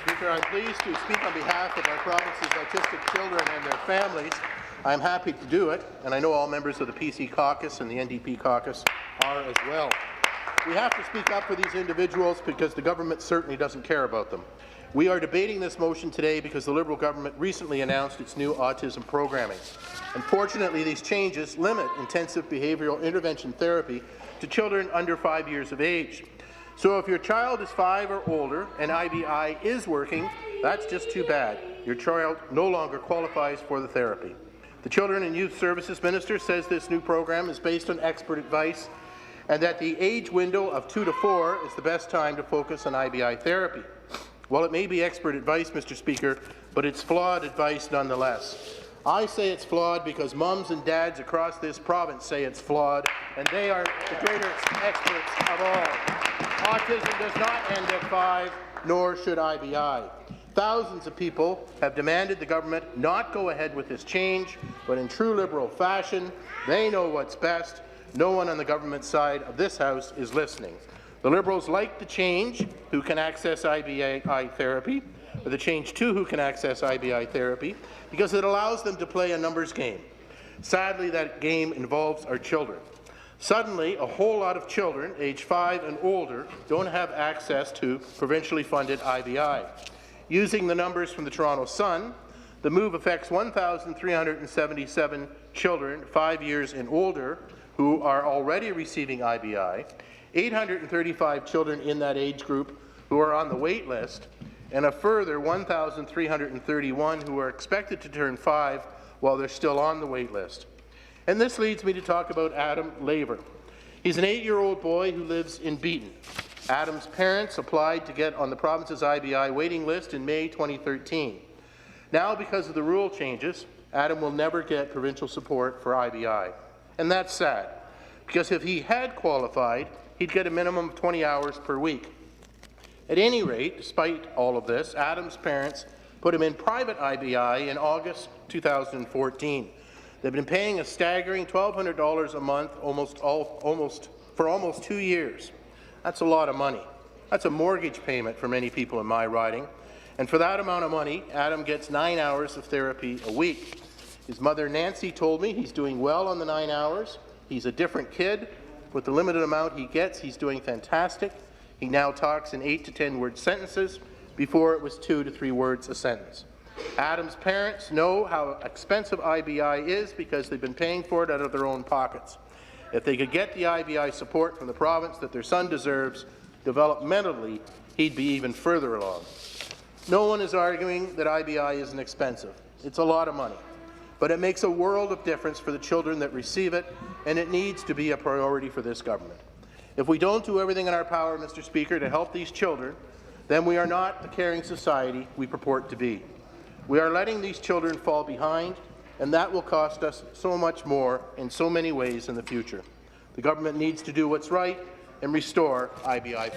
Speaker, I'm pleased to speak on behalf of our province's autistic children and their families. I'm happy to do it, and I know all members of the PC caucus and the NDP caucus are as well. We have to speak up for these individuals because the government certainly doesn't care about them. We are debating this motion today because the Liberal government recently announced its new autism programming. Unfortunately, these changes limit intensive behavioural intervention therapy to children under 5 years of age. So if your child is 5 or older and IBI is working, that's just too bad. Your child no longer qualifies for the therapy. The Children and Youth Services Minister says this new program is based on expert advice and that the age window of 2 to 4 is the best time to focus on IBI therapy. Well, it may be expert advice, Mr. Speaker, but it's flawed advice nonetheless. I say it's flawed because mums and dads across this province say it's flawed, and they are the greatest experts of all. Autism does not end at 5, nor should IBI. Thousands of people have demanded the government not go ahead with this change, but in true Liberal fashion, they know what's best. No one on the government side of this House is listening. The Liberals like the change who can access IBI therapy, or the change to who can access IBI therapy, because it allows them to play a numbers game. Sadly, that game involves our children. Suddenly, a whole lot of children, age 5 and older, don't have access to provincially funded IBI. Using the numbers from the Toronto Sun, the move affects 1,377 children 5 years and older who are already receiving IBI, 835 children in that age group who are on the wait list, and a further 1,331 who are expected to turn 5 while they're still on the wait list. And this leads me to talk about Adam Laver. He's an 8-year-old boy who lives in Beaton. Adam's parents applied to get on the province's IBI waiting list in May 2013. Now, because of the rule changes, Adam will never get provincial support for IBI. And that's sad, because if he had qualified, he'd get a minimum of 20 hours per week. At any rate, despite all of this, Adam's parents put him in private IBI in August 2014. They've been paying a staggering $1,200 a month for almost 2 years. That's a lot of money. That's a mortgage payment for many people in my riding. And for that amount of money, Adam gets 9 hours of therapy a week. His mother, Nancy, told me he's doing well on the 9 hours. He's a different kid. With the limited amount he gets, he's doing fantastic. He now talks in 8 to 10 word sentences. Before, it was 2 to 3 words a sentence. Adam's parents know how expensive IBI is because they've been paying for it out of their own pockets. If they could get the IBI support from the province that their son deserves, developmentally, he'd be even further along. No one is arguing that IBI isn't expensive. It's a lot of money. But it makes a world of difference for the children that receive it, and it needs to be a priority for this government. If we don't do everything in our power, Mr. Speaker, to help these children, then we are not the caring society we purport to be. We are letting these children fall behind, and that will cost us so much more in so many ways in the future. The government needs to do what's right and restore IBI.